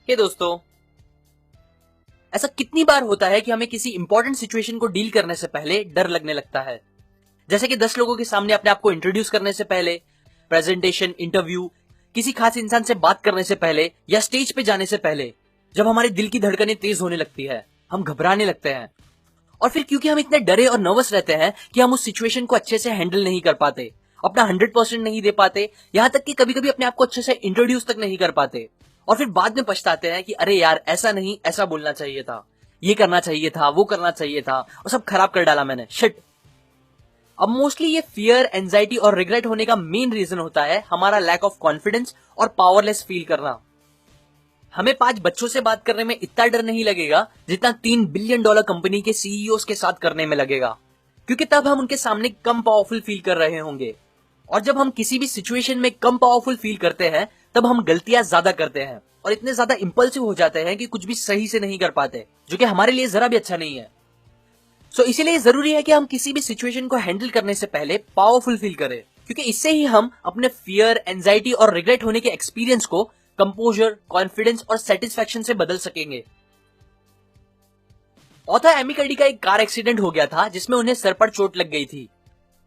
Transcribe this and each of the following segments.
दोस्तों, ऐसा कितनी बार होता है कि हमें किसी इंपॉर्टेंट सिचुएशन को डील करने से पहले डर लगने लगता है। जैसे कि 10 लोगों के सामने अपने आप को इंट्रोड्यूस करने से पहले, प्रेजेंटेशन, इंटरव्यू, किसी खास इंसान से बात करने से पहले या स्टेज पे जाने से पहले, जब हमारे दिल की धड़कनें तेज होने लगती है, हम घबराने लगते हैं। और फिर क्योंकि हम इतने डरे और नर्वस रहते हैं कि हम उस सिचुएशन को अच्छे से हैंडल नहीं कर पाते, अपना 100% नहीं दे पाते, यहां तक कि कभी कभी अपने आप को अच्छे से इंट्रोड्यूस तक नहीं कर पाते। और फिर बाद में पछताते हैं कि अरे यार, ऐसा नहीं, ऐसा बोलना चाहिए था, ये करना चाहिए था, वो करना चाहिए था, और सब खराब कर डाला मैंने, शिट। अब मोस्टली ये फियर, एंजाइटी और रिग्रेट होने का मेन रीजन होता है हमारा लैक ऑफ कॉन्फिडेंस और पावरलेस फील करना। हमें 5 बच्चों से बात करने में इतना डर नहीं लगेगा जितना $3 बिलियन कंपनी के सीईओ के साथ करने में लगेगा, क्योंकि तब हम उनके सामने कम पावरफुल फील कर रहे होंगे। और जब हम किसी भी सिचुएशन में कम पावरफुल फील करते हैं, तब हम गलतियां ज्यादा करते हैं और इतने ज्यादा इंपल्सिव हो जाते हैं कि कुछ भी सही से नहीं कर पाते, जो कि हमारे लिए जरा भी अच्छा नहीं है। इसीलिए जरूरी है कि हम किसी भी सिचुएशन को हैंडल करने से पहले पावरफुल फील करें, क्योंकि इससे ही हम अपने फियर, एंजाइटी और रिग्रेट होने के एक्सपीरियंस को कंपोजर, कॉन्फिडेंस और सेटिस्फैक्शन से बदल सकेंगे। ऑथर एमी कर्डी का एक कार एक्सीडेंट हो गया था जिसमें उन्हें सर पर चोट लग गई थी।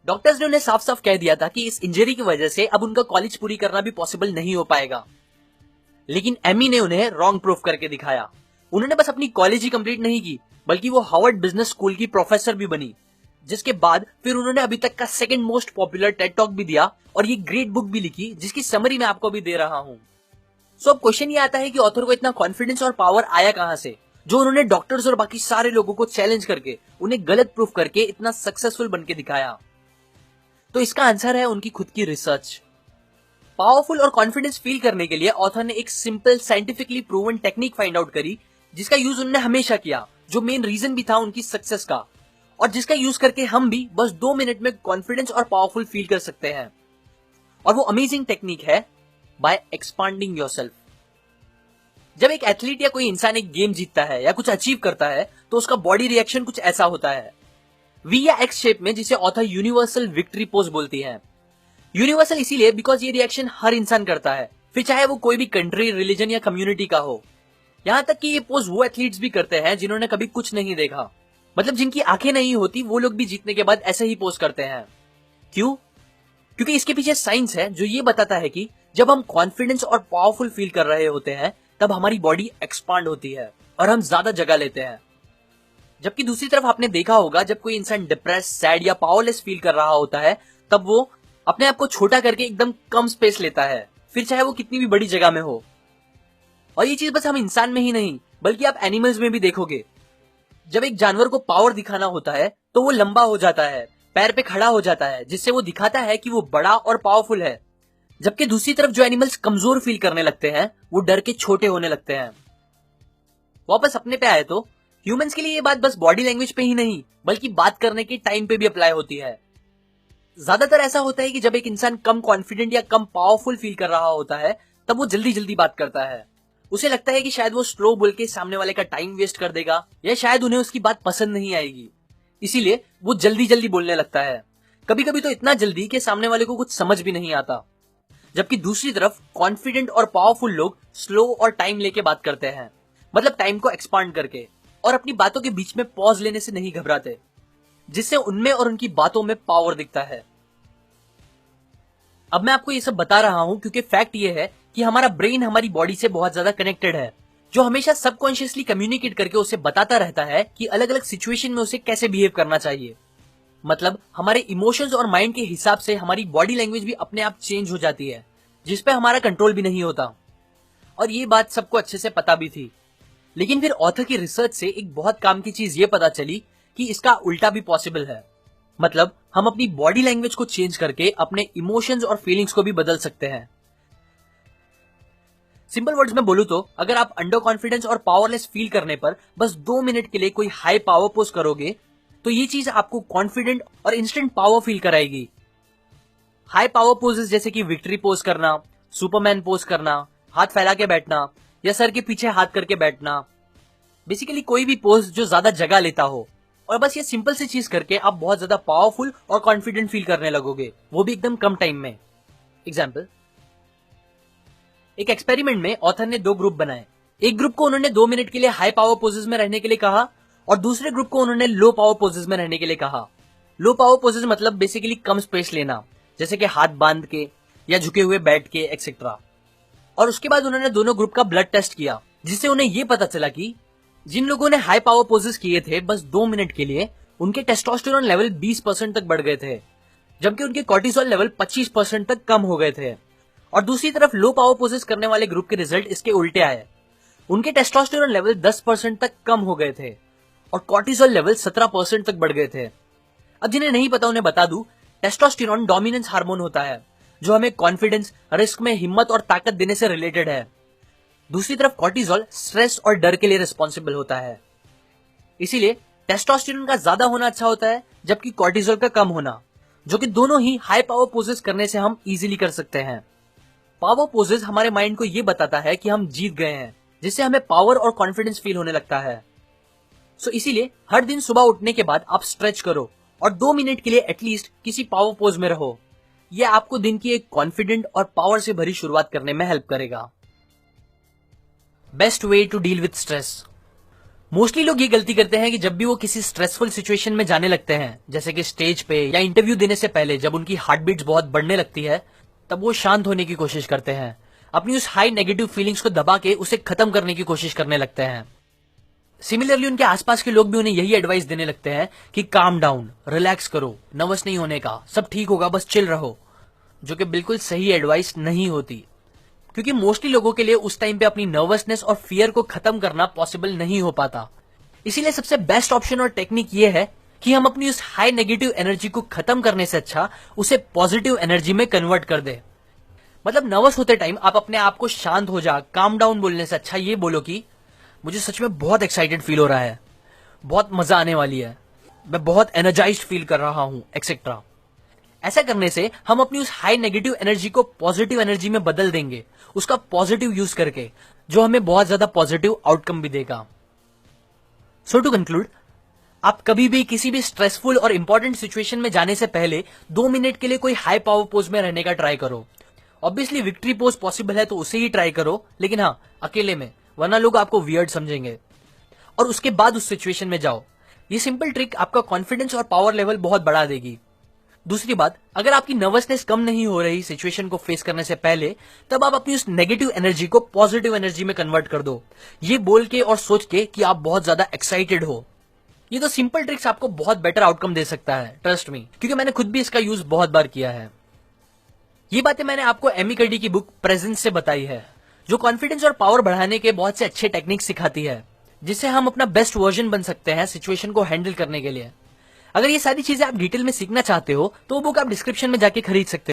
डॉक्टर्स ने उन्हें साफ साफ कह दिया था कि इस इंजरी की वजह से अब उनका कॉलेज पूरी करना भी पॉसिबल नहीं हो पाएगा। लेकिन एमी ने उन्हें रॉन्ग प्रूफ करके दिखाया। उन्होंने बस अपनी कॉलेज ही कंप्लीट नहीं की, बल्कि वो हार्वर्ड बिजनेस स्कूल की प्रोफेसर भी बनी, जिसके बाद फिर उन्होंने अभी तक का second most popular Ted talk भी दिया और ये ग्रेट बुक भी लिखी, जिसकी समरी मैं आपको भी दे रहा हूं। अब क्वेश्चन ये आता है कि ऑथर को इतना कॉन्फिडेंस और पावर आया कहां से, जो उन्होंने डॉक्टर्स और बाकी सारे लोगों को चैलेंज करके, उन्हें गलत प्रूफ करके इतना सक्सेसफुल बनके दिखाया। तो इसका आंसर है उनकी खुद की रिसर्च। पावरफुल और कॉन्फिडेंस फील करने के लिए ऑथर ने एक simple, scientifically proven technique find out करी, जिसका यूज उन्होंने हमेशा किया, जो मेन रीजन भी था उनकी सक्सेस का, और जिसका यूज करके हम भी बस 2 मिनट में कॉन्फिडेंस और पावरफुल फील कर सकते हैं। और वो अमेजिंग टेक्निक है बाय एक्सपांडिंग योरसेल्फ। जब एक एथलीट या कोई इंसान एक गेम जीतता है या कुछ अचीव करता है, तो उसका बॉडी रिएक्शन कुछ ऐसा होता है, वी या एक्स शेप में, जिसे ऑथर यूनिवर्सल विक्ट्री पोज बोलती है। यूनिवर्सल इसीलिए बिकॉज ये रिएक्शन हर इंसान करता है, फिर चाहे वो कोई भी कंट्री, रिलीजन या कम्युनिटी का हो। यहां तक कि ये पोज वो एथलीट्स भी करते हैं जिन्होंने कभी कुछ नहीं देखा, मतलब जिनकी आंखें नहीं होती, वो लोग भी जीतने के बाद ऐसे ही पोज करते हैं। क्यों? क्योंकि इसके पीछे साइंस है जो ये बताता है कि जब हम कॉन्फिडेंस और पावरफुल फील कर रहे होते हैं, तब हमारी बॉडी एक्सपांड होती है और हम ज्यादा जगह लेते हैं। जबकि दूसरी तरफ आपने देखा होगा, जब कोई इंसान डिप्रेस, सैड या पावरलेस फील कर रहा होता है, तब वो अपने आप को छोटा करके एकदम कम स्पेस लेता है, फिर चाहे वो कितनी भी बड़ी जगह में हो। और ये चीज बस हम इंसान में ही नहीं, बल्कि आप एनिमल्स में भी देखोगे। जब एक जानवर को पावर दिखाना होता है, तो वो लंबा हो जाता है, पैर पे खड़ा हो जाता है, जिससे वो दिखाता है कि वो बड़ा और पावरफुल है। जबकि दूसरी तरफ जो एनिमल्स कमजोर फील करने लगते हैं, वो डर के छोटे होने लगते हैं। वापस अपने पे आए तो ह्यूमंस के लिए ये बात बस बॉडी लैंग्वेज पे ही नहीं, बल्कि बात करने के टाइम पे भी अप्लाई होती है। ज्यादातर ऐसा होता है कि जब एक इंसान कम कॉन्फिडेंट या कम पावरफुल फील कर रहा होता है, तब वो जल्दी जल्दी बात करता है। उसे लगता है कि शायद वो स्लो बोल के सामने वाले का टाइम वेस्ट कर देगा, या शायद उन्हें उसकी बात पसंद नहीं आएगी, इसीलिए वो जल्दी जल्दी बोलने लगता है। कभी कभी तो इतना जल्दी कि सामने वाले को कुछ समझ भी नहीं आता। जबकि दूसरी तरफ कॉन्फिडेंट और पावरफुल लोग स्लो और टाइम लेके बात करते हैं, मतलब टाइम को एक्सपांड करके, और अपनी बातों के बीच में पॉज लेने से नहीं घबराते, जिससे उनमें और उनकी बातों में पावर दिखता है। अब मैं आपको ये सब बता रहा हूं क्योंकि फैक्ट ये है कि हमारा ब्रेन हमारी बॉडी से बहुत ज्यादा कनेक्टेड है, जो हमेशा सबकॉन्शियसली कम्युनिकेट करके उसे बताता रहता है कि अलग अलग सिचुएशन में उसे कैसे बिहेव करना चाहिए। मतलब हमारे इमोशंस और माइंड के हिसाब से हमारी बॉडी लैंग्वेज भी अपने आप चेंज हो जाती है, जिसपे हमारा कंट्रोल भी नहीं होता। और ये बात सबको अच्छे से पता भी थी, लेकिन फिर ऑथर की रिसर्च से एक बहुत काम की चीज ये पता चली कि इसका उल्टा भी पॉसिबल है। मतलब हम अपनी बॉडी लैंग्वेज को चेंज करके अपने इमोशंस और फीलिंग्स को भी बदल सकते हैं। सिंपल वर्ड्स में बोलूं तो अगर आप अंडर कॉन्फिडेंस और पावरलेस फील करने पर बस 2 मिनट के लिए कोई हाई पावर पोज करोगे, तो ये चीज आपको कॉन्फिडेंट और इंस्टेंट पावर फील कराएगी। हाई पावर पोजेस जैसे कि विक्ट्री पोज करना, सुपरमैन पोज करना, हाथ फैला के बैठना या सर के पीछे हाथ करके बैठना, बेसिकली कोई भी पोज जो ज्यादा जगह लेता हो, और बस ये सिंपल सी चीज करके आप बहुत ज्यादा पावरफुल और कॉन्फिडेंट फील करने लगोगे, वो भी एकदम कम टाइम में। एग्जाम्पल, एक एक्सपेरिमेंट में ऑथर ने 2 ग्रुप बनाए। एक ग्रुप को उन्होंने 2 मिनट के लिए हाई पावर पोजेस में रहने के लिए कहा और दूसरे ग्रुप को उन्होंने लो पावर पोजेस में रहने के लिए कहा। लो पावर पोजेस मतलब बेसिकली कम स्पेस लेना, जैसे कि हाथ बांध के या झुके हुए बैठ के एक्सेट्रा। और उसके बाद उन्होंने दोनों ग्रुप का ब्लड टेस्ट किया, जिससे उन्हें यह पता चला कि जिन लोगों ने हाई पावर पोजेस किए थे बस 2 मिनट के लिए, उनके टेस्टोस्टेरोन लेवल 20% तक बढ़ गए थे, जबकि उनके कॉर्टिसोल लेवल 25% तक कम हो गए थे। और दूसरी तरफ लो पावर पोजेस करने वाले ग्रुप के रिजल्ट इसके उल्टे आए। उनके टेस्टोस्टेरोन लेवल 10% तक कम हो गए थे और कॉर्टिसोल लेवल 17% तक बढ़ गए थे। अब जिन्हें नहीं पता उन्हें बता दूं, टेस्टोस्टेरोन डोमिनेंस हार्मोन होता है जो हमें कॉन्फिडेंस, रिस्क में हिम्मत और ताकत देने से रिलेटेड है। दूसरी तरफ कॉर्टिसोल स्ट्रेस और डर के लिए रिस्पॉन्सिबल होता है। इसीलिए टेस्टोस्टेरोन का ज्यादा होना अच्छा होता है, जबकि कॉर्टिसोल का कम होना, जो कि दोनों ही हाई पावर पोजेस करने से हम इजीली कर सकते हैं। पावर पोजेस हमारे माइंड को यह बताता है कि हम जीत गए हैं, जिससे हमें पावर और कॉन्फिडेंस फील होने लगता है। सो इसीलिए हर दिन सुबह उठने के बाद आप स्ट्रेच करो और 2 मिनट के लिए एटलीस्ट किसी पावर पोज में रहो। यह आपको दिन की एक कॉन्फिडेंट और पावर से भरी शुरुआत करने में हेल्प करेगा। Best way to deal with stress. Mostly लोग ये गलती करते हैं कि जब भी वो किसी स्ट्रेसफुल सिचुएशन में जाने लगते हैं, जैसे कि स्टेज पे या इंटरव्यू देने से पहले जब उनकी हार्ट बीट्स बहुत बढ़ने लगती है, तब वो शांत होने की कोशिश करते हैं, अपनी उस हाई नेगेटिव फीलिंग्स को दबा के उसे खत्म करने की कोशिश करने लगते हैं। सिमिलरली उनके आसपास के लोग भी उन्हें यही एडवाइस देने लगते हैं कि काम डाउन, रिलैक्स करो, नर्वस नहीं होने का, सब ठीक होगा, बस चिल रहो, जो कि बिल्कुल सही एडवाइस नहीं होती, क्योंकि मोस्टली लोगों के लिए उस टाइम पे अपनी नर्वसनेस और फियर को खत्म करना पॉसिबल नहीं हो पाता। इसीलिए सबसे बेस्ट ऑप्शन और टेक्निक ये है कि हम अपनी उस हाई नेगेटिव एनर्जी को खत्म करने से अच्छा उसे पॉजिटिव एनर्जी में कन्वर्ट कर दे। मतलब नर्वस होते टाइम आप अपने आप को शांत हो जा, काम डाउन बोलने से अच्छा ये बोलो कि मुझे सच में बहुत एक्साइटेड फील हो रहा है, बहुत मजा आने वाली है, मैं बहुत एनर्जाइज्ड फील कर रहा हूं, एक्सेट्रा। ऐसा करने से हम अपनी उस हाई नेगेटिव एनर्जी को पॉजिटिव एनर्जी में बदल देंगे, उसका पॉजिटिव यूज करके, जो हमें बहुत ज्यादा पॉजिटिव आउटकम भी देगा। सो टू कंक्लूड, आप कभी भी किसी भी स्ट्रेसफुल और इंपॉर्टेंट सिचुएशन में जाने से पहले 2 मिनट के लिए कोई हाई पावर पोज में रहने का ट्राई करो। ऑब्वियसली विक्ट्री पोज पॉसिबल है तो उसे ही ट्राई करो, लेकिन हाँ अकेले में, वरना लोग आपको वियर्ड समझेंगे। और उसके बाद उस सिचुएशन में जाओ। ये सिंपल ट्रिक आपका कॉन्फिडेंस और पावर लेवल बहुत बढ़ा देगी। दूसरी बात, अगर आपकी नर्वसनेस कम नहीं हो रही सिचुएशन को फेस करने से पहले, तब आप अपनी उस नेगेटिव एनर्जी को पॉजिटिव एनर्जी में कन्वर्ट कर दो, ये बोल के और सोच के कि आप बहुत ज्यादा एक्साइटेड हो। ये तो सिंपल ट्रिक्स आपको बहुत बेटर आउटकम दे सकता है, ट्रस्ट मी, क्योंकि मैंने खुद भी इसका यूज बहुत बार किया है। ये बातें मैंने आपको एमी कर्डी की बुक प्रेजेंस से बताई है, जो कॉन्फिडेंस और पावर बढ़ाने के बहुत से अच्छे टेक्निक सिखाती है, जिससे हम अपना बेस्ट वर्जन बन सकते हैं सिचुएशन को हैंडल करने के लिए। अगर ये सारी चीजें आप डिटेल में सीखना चाहते हो तो वो बुक आप डिस्क्रिप्शन में जाके खरीद सकते हो।